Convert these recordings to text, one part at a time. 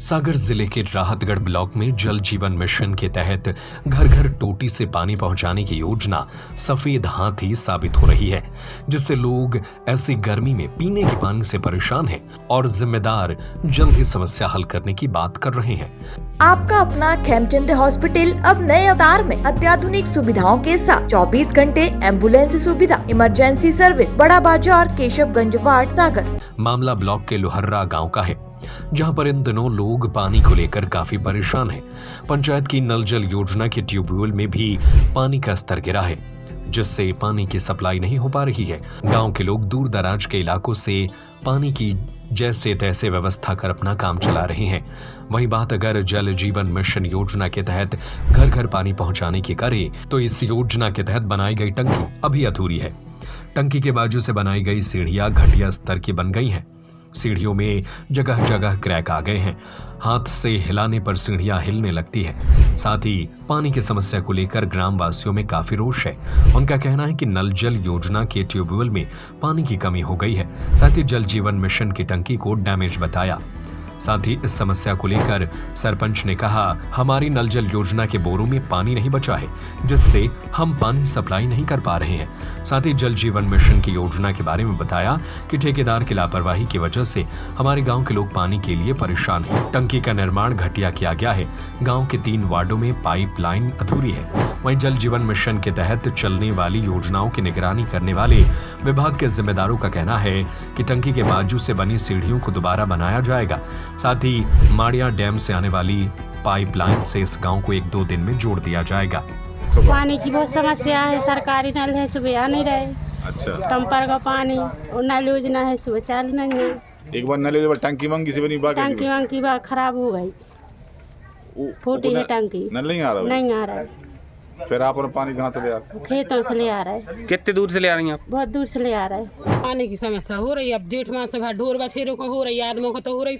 सागर जिले के राहतगढ़ ब्लॉक में जल जीवन मिशन के तहत घर घर टोटी से पानी पहुंचाने की योजना सफेद हाथी साबित हो रही है, जिससे लोग ऐसी गर्मी में पीने के पानी से परेशान हैं और जिम्मेदार जल्द इस समस्या हल करने की बात कर रहे हैं। आपका अपना खेमचंद हॉस्पिटल अब नए अवतार में अत्याधुनिक सुविधाओं के साथ 24 घंटे एम्बुलेंस सुविधा, इमरजेंसी सर्विस, बड़ा बाजार, केशवगंज वार्ड, सागर। मामला ब्लॉक के लोहर्रा गांव का है, जहां पर इन दिनों लोग पानी को लेकर काफी परेशान हैं। पंचायत की नल जल योजना के ट्यूबवेल में भी पानी का स्तर गिरा है, जिससे पानी की सप्लाई नहीं हो पा रही है। गांव के लोग दूर दराज के इलाकों से पानी की जैसे तैसे व्यवस्था कर अपना काम चला रहे हैं। वहीं बात अगर जल जीवन मिशन योजना के तहत घर घर पानी पहुंचाने की करे, तो इस योजना के तहत बनाई गई टंकी अभी अधूरी है। टंकी के बाजू से बनाई गई सीढ़ियां घटिया स्तर की बन गई हैं। सीढ़ियों में जगह जगह क्रैक आ गए हैं। हाथ से हिलाने पर सीढ़ियां हिलने लगती है। साथ ही पानी की समस्या को लेकर ग्रामवासियों में काफी रोष है। उनका कहना है कि नल जल योजना के ट्यूबवेल में पानी की कमी हो गई है। साथ ही जल जीवन मिशन की टंकी को डैमेज बताया। साथ ही इस समस्या को लेकर सरपंच ने कहा, हमारी नल जल योजना के बोरों में पानी नहीं बचा है, जिससे हम पानी सप्लाई नहीं कर पा रहे हैं। साथ ही जल जीवन मिशन की योजना के बारे में बताया कि ठेकेदार की लापरवाही की वजह से हमारे गांव के लोग पानी के लिए परेशान हैं। टंकी का निर्माण घटिया किया गया है। गांव के 3 वार्डों में पाइपलाइन अधूरी है। वहीं जल जीवन मिशन के तहत चलने वाली योजनाओं की निगरानी करने वाले विभाग के जिम्मेदारों का कहना है कि टंकी के बाजू से बनी सीढ़ियों को दोबारा बनाया जाएगा। साथ ही माड़िया डैम से आने वाली पाइपलाइन से इस गांव को 1-2 दिन में जोड़ दिया जाएगा। पानी की बहुत समस्या है। सरकारी नल है, सुबह आ नहीं रहे। अच्छा, टंपर का पानी और नल योजना है, सुबह चालू नहीं है। एक बार नल योजना टंकी मंगी से बनी बाकी टंकी वंकी बार खराब हो गई, फूटी है टंकी, नल नहीं आ रहा नहीं आ रहा है। फिर आप और पानी कहाँ से ले आते? खेतों से ले आ रहा है। कितने दूर से ले आ रही हैं आप? बहुत दूर से ले आ रहा है। पानी की समस्या हो रही है। अब जेठ मास में ढोर बछेरों को हो रही है, आदमियों को तो हो रही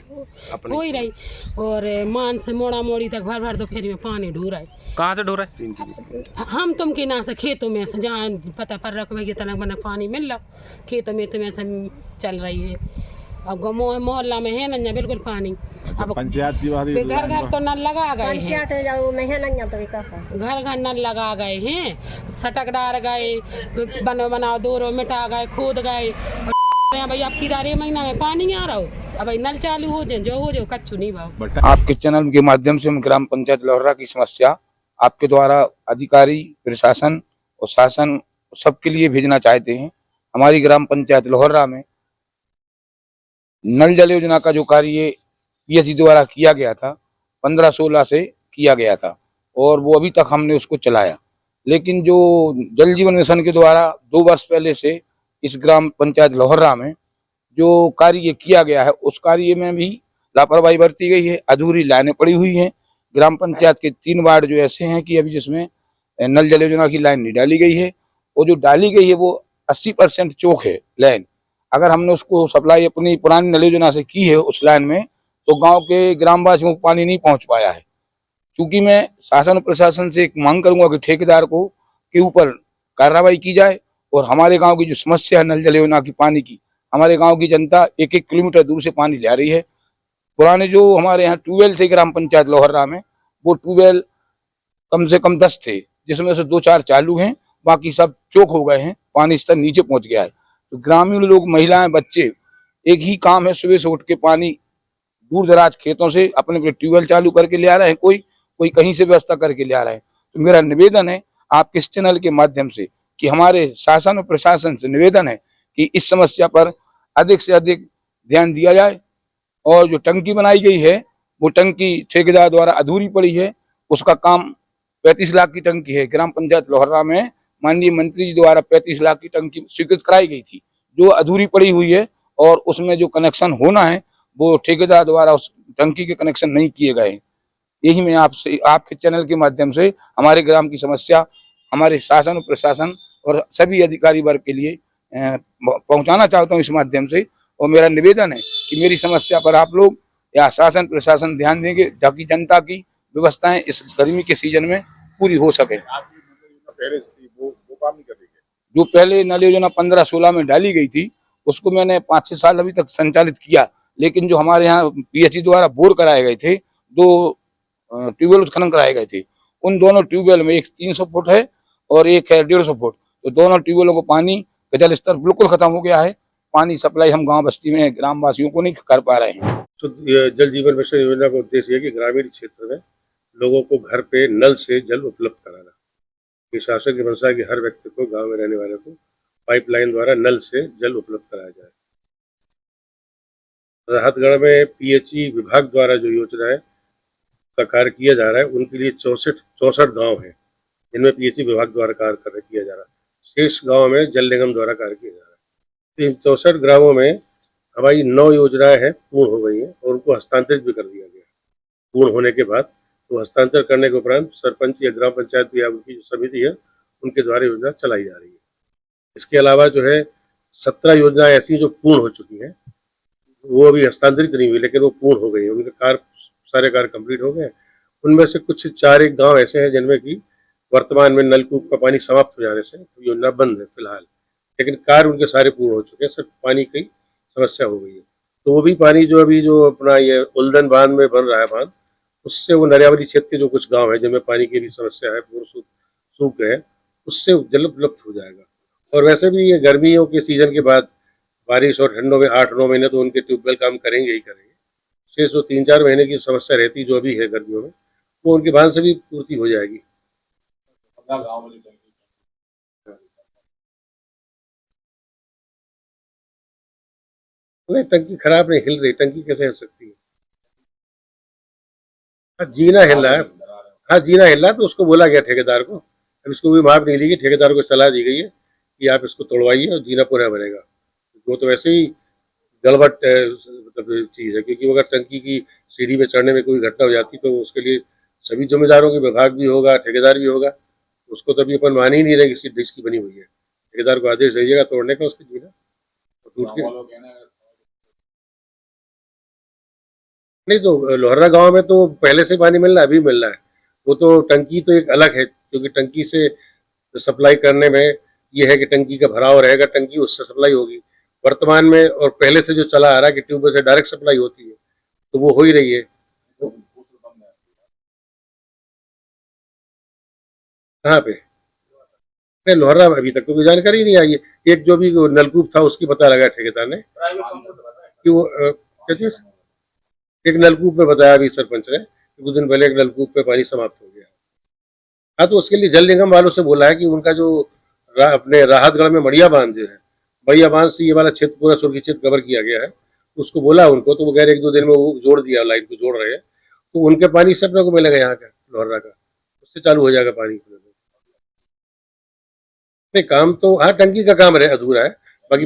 हो ही रही। और मान से मोड़ा मोड़ी तक भर भर दोपहर में पानी ढो रहा है। कहाँ से ढो रहा है? हम तुम के ना से खेतों में से जहाँ पता पर रखवे तनक बना पानी मिल रहा, खेतों में तो में से चल रही है। अब मोहल्ला में है ना बिल्कुल पानी। अब पंचायत की बात घर घर तो नल लगा गए हैं, घर घर नल लगा गए हैं, सटक डार गए, बनाओ दोरो मिटा गए, खोद गए। भाई अब किरारे महीना में पानी आ रहा हो, अब नल चालू हो जाए कच्चू नहीं भाव। आपके चैनल के माध्यम से हम ग्राम पंचायत लोहरा की समस्या आपके द्वारा अधिकारी, प्रशासन और शासन सबके लिए भेजना चाहते हैं। हमारी ग्राम पंचायत लोहरा में नल जल योजना का जो कार्य पीएचई द्वारा किया गया था 15-16 से किया गया था और वो अभी तक हमने उसको चलाया। लेकिन जो जल जीवन मिशन के द्वारा 2 वर्ष पहले से इस ग्राम पंचायत लोहरा में जो कार्य किया गया है, उस कार्य में भी लापरवाही बरती गई है। अधूरी लाइनें पड़ी हुई हैं। ग्राम पंचायत के 3 वार्ड जो ऐसे हैं कि अभी जिसमें नल जल योजना की लाइन नहीं डाली गई है, और जो डाली गई है वो 80% चौक है लाइन। अगर हमने उसको सप्लाई अपनी पुरानी नल योजना से की है उस लाइन में, तो गांव के ग्रामवासियों को पानी नहीं पहुंच पाया है। क्योंकि मैं शासन प्रशासन से एक मांग करूंगा कि ठेकेदार को के ऊपर कार्रवाई की जाए और हमारे गांव की जो समस्या है नल जल योजना की पानी की, हमारे गांव की जनता 1-1 किलोमीटर दूर से पानी ले आ रही है। पुराने जो हमारे यहाँ ट्यूबवेल थे ग्राम पंचायत लोहरा में, वो ट्यूबवेल कम से कम 10 थे, जिसमें से 2-4 चालू हैं, बाकी सब चौक हो गए हैं, पानी स्तर नीचे पहुंच गया है। तो ग्रामीण लोग, महिलाएं, बच्चे, एक ही काम है, सुबह से उठ के पानी दूर दराज खेतों से अपने ट्यूबवेल चालू करके ले आ रहे हैं, कोई कहीं से व्यवस्था करके ले आ रहे हैं। तो मेरा निवेदन है आपके इस चैनल के माध्यम से कि हमारे शासन और प्रशासन से निवेदन है कि इस समस्या पर अधिक से अधिक ध्यान दिया जाए। और जो टंकी बनाई गई है वो टंकी ठेकेदार द्वारा अधूरी पड़ी है। उसका काम 35 लाख की टंकी है। ग्राम पंचायत लोहरा में माननीय मंत्री जी द्वारा 35 लाख की टंकी स्वीकृत कराई गई थी, जो अधूरी पड़ी हुई है, और उसमें जो कनेक्शन होना है वो ठेकेदार द्वारा उस टंकी के कनेक्शन नहीं किए गए। यही मैं आपसे, आपके चैनल के माध्यम से हमारे ग्राम की समस्या हमारे शासन और प्रशासन और सभी अधिकारी वर्ग के लिए पहुंचाना चाहता हूं इस माध्यम से। और मेरा निवेदन है कि मेरी समस्या पर आप लोग या शासन प्रशासन ध्यान देंगे, ताकि जनता की व्यवस्थाएं इस गर्मी के सीजन में पूरी हो सके। जो पहले नल योजना 15-16 में डाली गई थी, उसको मैंने 5-6 साल अभी तक संचालित किया, लेकिन जो हमारे यहाँ पीएचई द्वारा बोर कराए गए थे, 2 ट्यूबवेल उत्खनन कराए गए थे, उन दोनों ट्यूबवेल में एक 300 फुट है और एक है 150 फुट। तो दोनों ट्यूबवेलों को पानी का जल स्तर बिल्कुल खत्म हो गया है। पानी सप्लाई हम गांव बस्ती में ग्रामवासियों को नहीं कर पा रहे हैं। तो जल जीवन मिशन योजना का उद्देश्य है कि ग्रामीण क्षेत्र में लोगों को घर पे नल से जल उपलब्ध कराना। ये शासन की मंशा है कि हर व्यक्ति को, गांव में रहने वाले को पाइपलाइन द्वारा नल से जल उपलब्ध कराया जाए। राहतगढ़ में पीएचई विभाग द्वारा जो योजना है का कार्य किया जा रहा है, उनके लिए 64 गांव हैं जिनमें पीएचई विभाग द्वारा कार्य किया जा रहा है। शेष गांव में जल निगम द्वारा कार्य किया जा रहा है। तो इन 64 ग्रामों में हमारी 9 योजनाएं हैं पूर्ण हो गई हैं और उनको हस्तांतरित भी कर दिया गया। पूर्ण होने के बाद तो हस्तांतरण करने के उपरांत सरपंच या ग्राम पंचायत या उनकी जो समिति है उनके द्वारा योजना चलाई जा रही है। इसके अलावा जो है 17 योजनाएं ऐसी जो पूर्ण हो चुकी हैं, वो अभी हस्तांतरित नहीं हुई लेकिन वो पूर्ण हो गई है। उनके सारे कार्य कंप्लीट हो गए। उनमें से कुछ 4-1 गाँव ऐसे हैं जिनमें कि वर्तमान में नलकूप का पानी समाप्त हो जाने से योजना बंद है फिलहाल, लेकिन कार्य उनके सारे पूर्ण हो चुके हैं। सिर्फ पानी की समस्या हो गई है। तो वो भी पानी जो अभी जो अपना ये उल्दन बांध में बन रहा है बांध, उससे वो नरियावली क्षेत्र के जो कुछ गांव है जिनमें पानी की भी समस्या है, पूर्ण सूख गए, उससे जल उपलब्ध हो जाएगा। और वैसे भी ये गर्मियों के सीजन के बाद बारिश और ठंडों में 8-9 महीने तो उनके ट्यूबवेल काम करेंगे ही करेंगे। शेष जो 3-4 महीने की समस्या रहती जो अभी है गर्मियों में, वो उनके बांध से भी पूर्ति हो जाएगी। नहीं, टंकी खराब नहीं हिल रही। टंकी कैसे हिल सकती है? हाँ, जीना हिल रहा है। हाँ, जीना हिल रहा है तो उसको बोला गया ठेकेदार को। अब इसको भी माप नहीं ली गई, ठेकेदार को सलाह दी गई है कि आप इसको तोड़वाइए और जीना पूरा बनेगा। वो तो वैसे ही गड़बड़ मतलब चीज़ है, क्योंकि अगर टंकी की सीढ़ी पे चढ़ने में कोई घटना हो जाती तो उसके लिए सभी जिम्मेदारों के विभाग भी होगा, ठेकेदार भी होगा। उसको तो अभी अपन मान ही नहीं रहे किसी डिश की बनी हुई है। ठेकेदार को आदेश दीजिएगा तोड़ने का, उसकी जीना टूट के नहीं। तो लोहरा गांव में तो पहले से पानी मिल रहा है, अभी मिल रहा है। वो तो टंकी तो एक अलग है, क्योंकि टंकी से सप्लाई करने में ये है कि टंकी का भराव रहेगा, टंकी उससे सप्लाई होगी वर्तमान में। और पहले से जो चला आ रहा है कि ट्यूबवेल से डायरेक्ट सप्लाई होती है, तो वो हो ही रही है। कहाँ पे? नहीं, लोहरा अभी तक तो कोई जानकारी नहीं आई है। एक जो भी नलकूप था उसकी पता लगा ठेकेदार ने कि वो क्या चीज, एक नलकूप में बताया अभी सरपंच ने कि कुछ दिन पहले एक नलकूप पे पानी समाप्त हो गया। हाँ, तो उसके लिए जल निगम वालों से बोला है कि उनका जो अपने राहतगढ़ में मड़िया बांध जो है, मड़िया बांध से ये वाला क्षेत्र पूरा सुरक्षित कवर किया गया है, उसको बोला उनको। तो वो कह रहे 1-2 दिन में वो जोड़ दिया, लाइन को जोड़ रहे हैं, तो उनके पानी से अपने को मिलेगा यहाँ का लोहरा का, उससे चालू हो जाएगा पानी। नहीं, काम तो हाँ टंकी का काम रहे अधूरा है, बाकी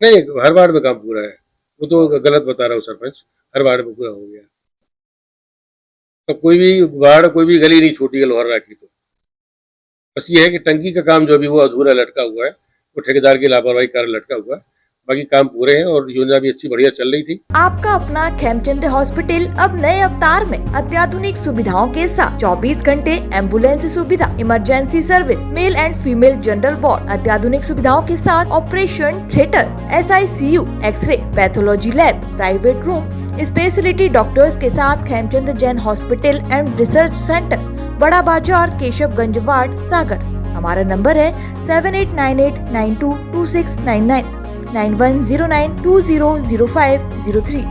नहीं, हर वार्ड में काम पूरा है। वो तो गलत बता रहा हूँ सरपंच, हर वार्ड में पूरा हो गया। तो कोई भी वार्ड, कोई भी गली नहीं छूटी है लोहरा की। तो बस ये है कि टंकी का काम जो अभी वो अधूरा लटका हुआ है, वो ठेकेदार की लापरवाही कारण लटका हुआ है। बाकी काम पूरे हैं और योजना भी अच्छी बढ़िया चल रही थी। आपका अपना खेमचंद हॉस्पिटल अब नए अवतार में अत्याधुनिक सुविधाओं के साथ 24 घंटे एम्बुलेंस सुविधा, emergency service, male and female general ward, अत्याधुनिक सुविधाओं के साथ operation theatre, SICU, X ray, pathology lab, private room, speciality doctors के साथ Khemchand Jain hospital and research centre, Bada Bazaar, Keshavganj ward, सागर। हमारा नंबर है 7898922699 9109200503।